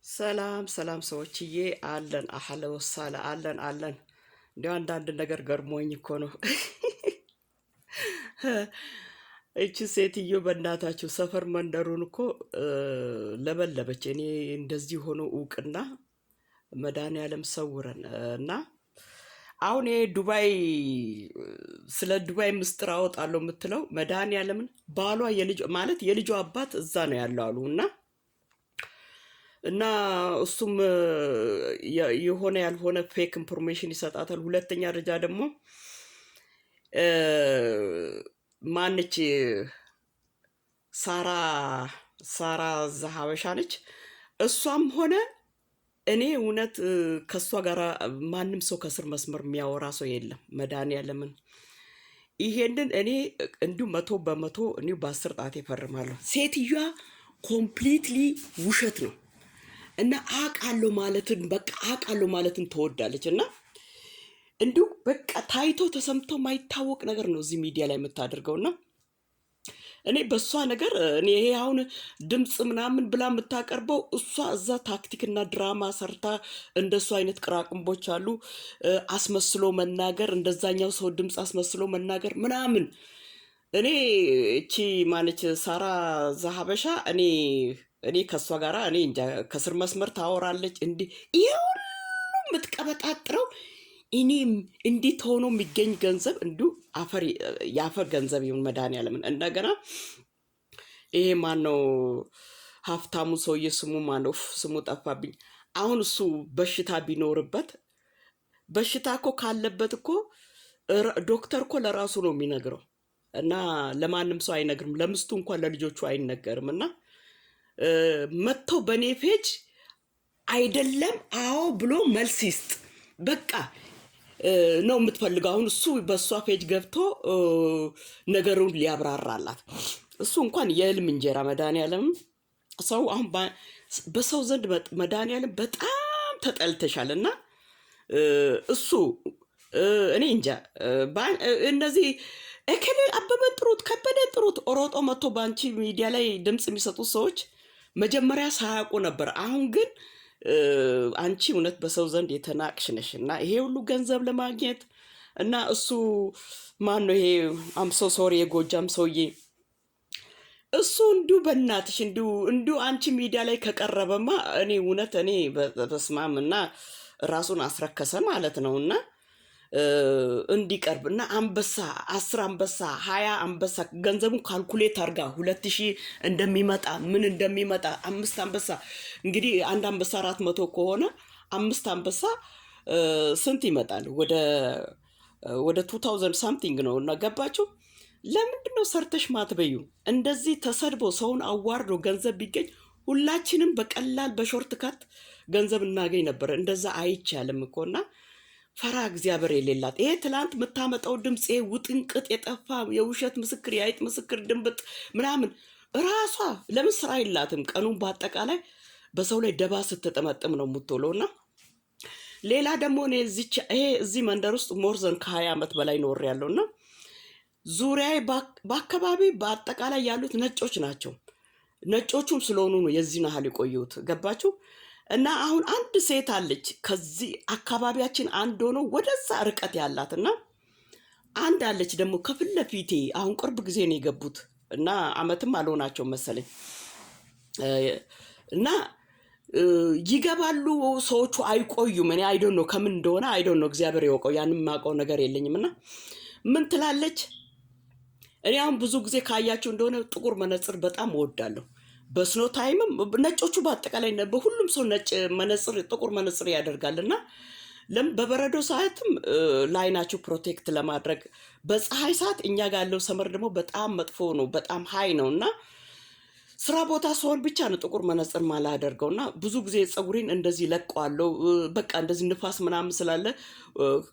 ሰላም ሰላም ሰዎችዬ አለን አህለ ወሳለ አለን እንዲያው አንዳንድ ነገር ገርሞኝ እኮ ነው። እቺ ሴትዮ በእናታችሁ ሰፈር መንደሩን እኮ ለበለበች። እኔ እንደዚህ ሆኖ እውቅና መድኃኒዓለም ሰውረን እና አሁን ይሄ ዱባይ ስለ ዱባይ ምስጢር አወጣለሁ የምትለው መድኃኒዓለምን ባሏ የልጅ ማለት የልጇ አባት እዛ ነው ያለው አሉ እና እሱም የሆነ ያልሆነ ፌክ ኢንፎርሜሽን ይሰጣታል። ሁለተኛ ደረጃ ደግሞ እ፣ ማነች ሳራ ሳራ ዘሀበሻ ነች። እሷም ሆነ እኔ እውነት ከእሷ ጋር ማንም ሰው ከስር መስመር የሚያወራ ሰው የለም። መድኃኒዓለምን ይሄንን እኔ እንዲሁ 100% እኔ በ10 ጣቴ እፈርማለሁ። ሴትዮዋ ኮምፕሊትሊ ውሸት ነው እና አውቃለሁ ማለትን በቃ አውቃለሁ ማለትን ትወዳለች እና እንዲሁ በቃ ታይቶ ተሰምቶ ማይታወቅ ነገር ነው እዚህ ሚዲያ ላይ የምታደርገውና እኔ በእሷ ነገር እኔ ይሄ አሁን ድምፅ ምናምን ብላ የምታቀርበው እሷ እዛ ታክቲክና ድራማ ሰርታ እንደሱ አይነት ቅራቅንቦች አሉ። አስመስሎ መናገር፣ እንደዛኛው ሰው ድምፅ አስመስሎ መናገር ምናምን። እኔ እቺ ማነች ሳራ ዘሀበሻ እኔ ከእሷ ጋራ እኔ እንጃ ከስር መስመር ታወራለች እንዲህ ይሄ ሁሉ የምትቀበጣጥረው እኔም እንዴት ሆኖ የሚገኝ ገንዘብ እንዲሁ አፈር የአፈር ገንዘብ ይሁን መድኃኒዓለምን። እንደገና ይሄ ማን ነው ሀብታሙ ሰውዬ ስሙ ማን ነው? ስሙ ጠፋብኝ። አሁን እሱ በሽታ ቢኖርበት በሽታ እኮ ካለበት እኮ ዶክተር እኮ ለራሱ ነው የሚነግረው እና ለማንም ሰው አይነግርም። ለምስቱ እንኳን ለልጆቹ አይነገርም። እና መጥተው በእኔ ፔጅ አይደለም አዎ ብሎ መልስ ይስጥ በቃ ነው የምትፈልገው። አሁን እሱ በእሷ ፔጅ ገብቶ ነገሩን ሊያብራራላት እሱ እንኳን የህልም እንጀራ መድኃኒዓለም ሰው አሁን በሰው ዘንድ መድኃኒዓለም በጣም ተጠልተሻል እና እሱ እኔ እንጃ እነዚህ እከሌ አበበን ጥሩት ከበደ ጥሩት ሮጦ መጥቶ በአንቺ ሚዲያ ላይ ድምፅ የሚሰጡት ሰዎች መጀመሪያ ሳያውቁ ነበር። አሁን ግን አንቺ እውነት በሰው ዘንድ የተናቅሽ ነሽ እና ይሄ ሁሉ ገንዘብ ለማግኘት እና እሱ ማን ነው ይሄ አምሶ ሶሪ የጎጃም ሰውዬ እሱ እንዲሁ በእናትሽ እንዲሁ አንቺ ሚዲያ ላይ ከቀረበማ እኔ እውነት እኔ በስማም እና ራሱን አስረከሰ ማለት ነው እና እንዲቀርብ እና አንበሳ 10 አንበሳ 20 አንበሳ ገንዘቡን ካልኩሌት አርጋ 2000 እንደሚመጣ ምን እንደሚመጣ 5 አንበሳ እንግዲህ አንድ አንበሳ 400 ከሆነ 5 አንበሳ ስንት ይመጣል? ወደ 2000 ሳምቲንግ ነው እና ገባችሁ? ለምንድን ነው ሰርተሽ ማትበዩ? እንደዚህ ተሰድቦ ሰውን አዋርዶ ገንዘብ ቢገኝ ሁላችንም በቀላል በሾርት ካት ገንዘብ እናገኝ ነበር። እንደዛ አይቻልም እኮና ፈራ እግዚአብሔር የሌላት ይሄ ትላንት የምታመጣው ድምፅ ይሄ ውጥንቅጥ የጠፋ የውሸት ምስክር የአይጥ ምስክር ድንብጥ ምናምን ራሷ ለምን ስራ የላትም? ቀኑን በአጠቃላይ በሰው ላይ ደባ ስትጠመጥም ነው የምትውለው። እና ሌላ ደግሞ እኔ ይሄ እዚህ መንደር ውስጥ ሞርዘን ከ20 ዓመት በላይ ኖር ያለው እና ዙሪያ በአካባቢ በአጠቃላይ ያሉት ነጮች ናቸው። ነጮቹም ስለሆኑ ነው የዚህ ናህል የቆየሁት። ገባችሁ? እና አሁን አንድ ሴት አለች ከዚህ አካባቢያችን አንድ ሆኖ ወደዛ ርቀት ያላት እና አንድ አለች ደግሞ ከፊት ለፊቴ አሁን ቅርብ ጊዜ ነው የገቡት እና አመትም አልሆናቸው መሰለኝ እና ይገባሉ ሰዎቹ አይቆዩም። እኔ አይዶን ነው ከምን እንደሆነ አይዶን ነው እግዚአብሔር ያውቀው። ያንን የማውቀው ነገር የለኝም። እና ምን ትላለች? እኔ አሁን ብዙ ጊዜ ካያችሁ እንደሆነ ጥቁር መነጽር በጣም እወዳለሁ። በስኖ ታይምም ነጮቹ በአጠቃላይ በሁሉም ሰው ነጭ መነጽር ጥቁር መነጽር ያደርጋልና በበረዶ ሰዓትም ላይናችሁ ፕሮቴክት ለማድረግ በፀሐይ ሰዓት እኛ ጋር ያለው ሰመር ደግሞ በጣም መጥፎ ነው፣ በጣም ሃይ ነው እና ስራ ቦታ ሲሆን ብቻ ነው ጥቁር መነጽር ማላደርገውና ብዙ ጊዜ ፀጉሬን እንደዚህ ለቀዋለሁ። በቃ እንደዚህ ንፋስ ምናምን ስላለ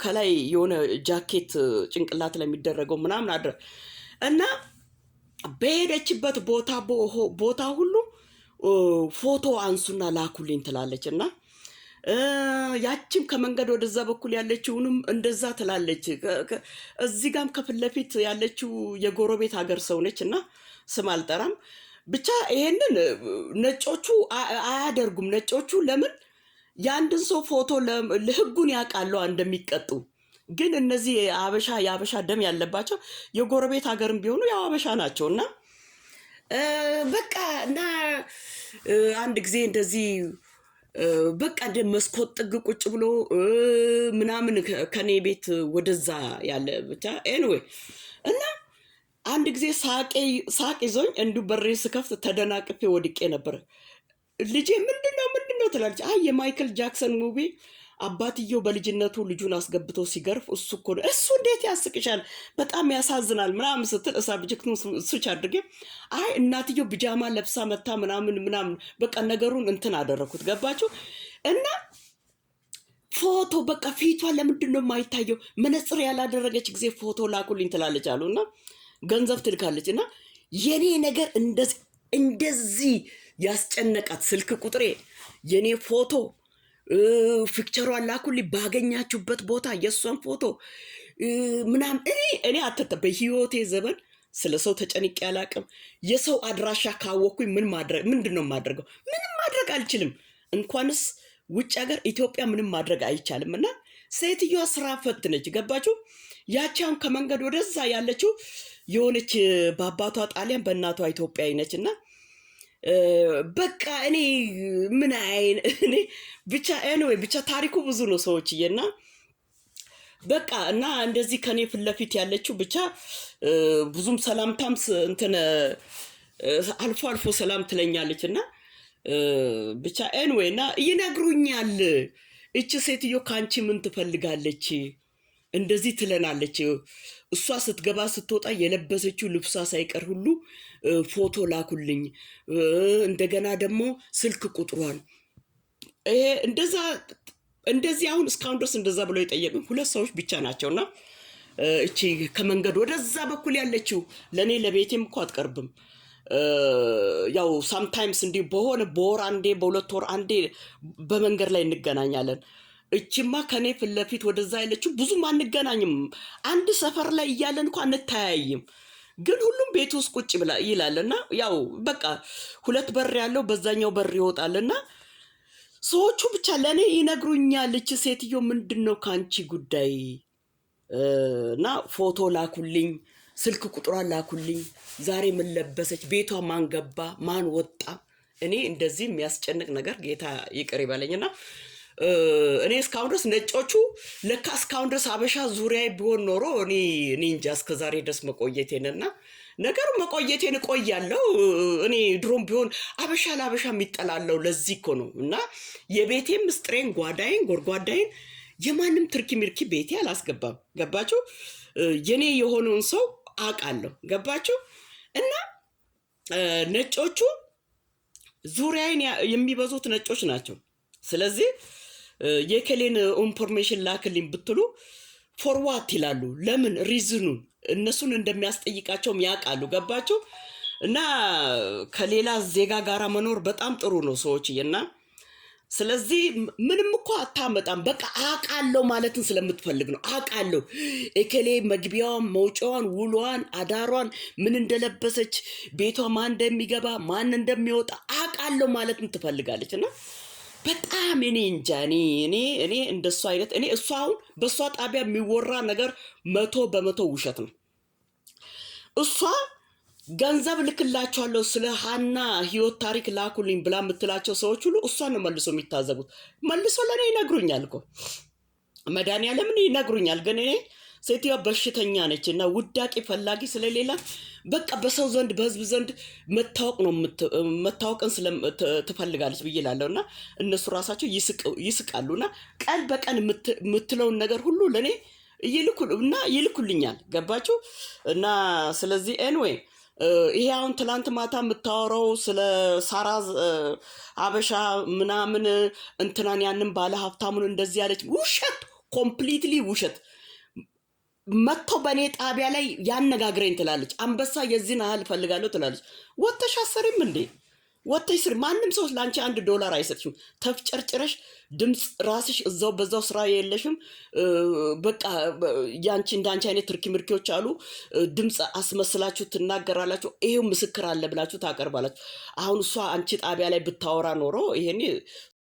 ከላይ የሆነ ጃኬት ጭንቅላት ላይ የሚደረገው ምናምን አድረ እና በሄደችበት ቦታ ሁሉ ፎቶ አንሱና ላኩልኝ ትላለች እና ያቺም ከመንገድ ወደዛ በኩል ያለችውንም እንደዛ ትላለች። እዚህ ጋም ከፊት ለፊት ያለችው የጎረቤት ሀገር ሰው ነች እና ስም አልጠራም። ብቻ ይሄንን ነጮቹ አያደርጉም። ነጮቹ ለምን የአንድን ሰው ፎቶ ለህጉን ያውቃሉ እንደሚቀጡ። ግን እነዚህ የአበሻ ደም ያለባቸው የጎረቤት ሀገርም ቢሆኑ ያው አበሻ ናቸው። እና በቃ እና አንድ ጊዜ እንደዚህ በቃ እንደ መስኮት ጥግ ቁጭ ብሎ ምናምን ከኔ ቤት ወደዛ ያለ ብቻ ኤኒዌይ እና አንድ ጊዜ ሳቅ ይዞኝ እንዲሁ በሬ ስከፍት ተደናቅፌ ወድቄ ነበር። ልጄ ምንድነው ትላለች። አይ የማይክል ጃክሰን ሙቪ አባትየው በልጅነቱ ልጁን አስገብቶ ሲገርፍ እሱ እኮ ነው። እሱ እንዴት ያስቅሻል፣ በጣም ያሳዝናል ምናምን ስትል ሳብጀክቱን ስዊች አድርጌ አይ እናትየው ቢጃማ ለብሳ መታ ምናምን በቃ ነገሩን እንትን አደረኩት። ገባችሁ? እና ፎቶ በቃ ፊቷ ለምንድን ነው የማይታየው? መነጽር ያላደረገች ጊዜ ፎቶ ላኩልኝ ትላለች አሉ እና ገንዘብ ትልካለች። እና የኔ ነገር እንደዚህ ያስጨነቃት ስልክ ቁጥሬ የኔ ፎቶ ፒክቸሯን ላኩልኝ ባገኛችሁበት ቦታ የእሷን ፎቶ ምናምን። እኔ አትተ በህይወቴ ዘመን ስለ ሰው ተጨንቄ አላቅም። የሰው አድራሻ ካወኩኝ ምንድን ነው የማደርገው? ምንም ማድረግ አልችልም። እንኳንስ ውጭ ሀገር ኢትዮጵያ ምንም ማድረግ አይቻልም። እና ሴትዮዋ ስራ ፈት ነች። ገባችሁ? ያቻውን ከመንገድ ወደዛ ያለችው የሆነች በአባቷ ጣሊያን በእናቷ ኢትዮጵያዊ ነች። እና በቃ እኔ ምን እኔ ብቻ ኤኒዌይ ብቻ ታሪኩ ብዙ ነው ሰዎችዬ። እና በቃ እና እንደዚህ ከኔ ፊት ለፊት ያለችው ብቻ ብዙም ሰላምታም እንትን አልፎ አልፎ ሰላም ትለኛለች። እና ብቻ ኤኒዌይ እና ይነግሩኛል እቺ ሴትዮ ካንቺ ምን ትፈልጋለች እንደዚህ ትለናለች። እሷ ስትገባ ስትወጣ የለበሰችው ልብሷ ሳይቀር ሁሉ ፎቶ ላኩልኝ፣ እንደገና ደግሞ ስልክ ቁጥሯን ይሄ እንደዚህ አሁን እስካሁን ድረስ እንደዛ ብለው የጠየቁኝ 2 ሰዎች ብቻ ናቸውና እቺ ከመንገድ ወደዛ በኩል ያለችው ለኔ ለቤቴም እኮ አትቀርብም። ያው ሳምታይምስ እንዲህ በወር አንዴ በ2 ወር አንዴ በመንገድ ላይ እንገናኛለን። እቺማ ከኔ ፊት ለፊት ወደዛ ያለችው ብዙም አንገናኝም። አንድ ሰፈር ላይ እያለን እንኳን እንታያይም። ግን ሁሉም ቤት ውስጥ ቁጭ ይላልና ያው በቃ 2 በር ያለው በዛኛው በር ይወጣልና ሰዎቹ ብቻ ለኔ ይነግሩኛል እቺ ሴትዮ ምንድነው ካንቺ ጉዳይ? እና ፎቶ ላኩልኝ፣ ስልክ ቁጥሯን ላኩልኝ፣ ዛሬ ምን ለበሰች፣ ቤቷ ማን ገባ ማን ወጣ። እኔ እንደዚህ የሚያስጨንቅ ነገር ጌታ ይቅር ይበለኝና እኔ እስካሁን ድረስ ነጮቹ ለካ እስካሁን ድረስ አበሻ ዙሪያ ቢሆን ኖሮ እኔ እንጃ እስከዛሬ ድረስ መቆየቴንና ነገሩ መቆየቴን እቆያለሁ። እኔ ድሮም ቢሆን አበሻ ለአበሻ የሚጠላለው ለዚህ እኮ ነው። እና የቤቴም ምስጥሬን ጓዳይን ጎርጓዳይን የማንም ትርኪ ምርኪ ቤቴ አላስገባም። ገባችሁ? የኔ የሆነውን ሰው አውቃለሁ። ገባችሁ? እና ነጮቹ ዙሪያዬን የሚበዙት ነጮች ናቸው። ስለዚህ የከሌን ኢንፎርሜሽን ላክልኝ ብትሉ ፎርዋት ይላሉ። ለምን? ሪዝኑን እነሱን እንደሚያስጠይቃቸውም ያውቃሉ። ገባችሁ? እና ከሌላ ዜጋ ጋር መኖር በጣም ጥሩ ነው ሰዎችዬ። ስለዚህ ምንም እኮ አታመጣም። በቃ አውቃለሁ ማለትን ስለምትፈልግ ነው። አውቃለሁ እከሌ መግቢያዋን፣ መውጫዋን፣ ውሏን፣ አዳሯን፣ ምን እንደለበሰች፣ ቤቷ ማን እንደሚገባ ማን እንደሚወጣ አውቃለሁ ማለትን ትፈልጋለች። እና በጣም እኔ እንጃ እኔ እንደሷ አይነት እኔ እሷ አሁን በሷ ጣቢያ የሚወራ ነገር 100% ውሸት ነው። እሷ ገንዘብ ልክላቸዋለሁ ስለ ሀና ህይወት ታሪክ ላኩልኝ ብላ የምትላቸው ሰዎች ሁሉ እሷን ነው መልሶ የሚታዘቡት። መልሶ ለእኔ ይነግሩኛል እኮ መድኃኒዓለምን ይነግሩኛል። ግን እኔ ሴትዮዋ በሽተኛ ነች እና ውዳቂ ፈላጊ ስለሌላት በቃ በሰው ዘንድ በህዝብ ዘንድ መታወቅን ትፈልጋለች ብዬ እላለሁ። እና እነሱ ራሳቸው ይስቃሉና ቀን በቀን የምትለውን ነገር ሁሉ ለእኔ ይልኩልኛል። ገባችሁ? እና ስለዚህ ኤንዌይ ይሄ አሁን ትላንት ማታ የምታወራው ስለ ሳራ አበሻ ምናምን እንትናን ያንን ባለ ሀብታሙን እንደዚህ ያለች ውሸት፣ ኮምፕሊትሊ ውሸት። መጥቶ በእኔ ጣቢያ ላይ ያነጋግረኝ ትላለች። አንበሳ የዚህን ያህል እፈልጋለሁ ትላለች። ወጥተሽ አሰሪም እንዴ ወጥተሽ ስሪ። ማንም ሰው ለአንቺ $1 አይሰጥሽም። ተፍጨርጭረሽ ድምፅ ራስሽ እዛው በዛው ስራ የለሽም። በቃ ያንቺ እንዳንቺ አይነት ትርኪ ምርኪዎች አሉ። ድምፅ አስመስላችሁ ትናገራላችሁ። ይሄው ምስክር አለ ብላችሁ ታቀርባላችሁ። አሁን እሷ አንቺ ጣቢያ ላይ ብታወራ ኖሮ ይሄኔ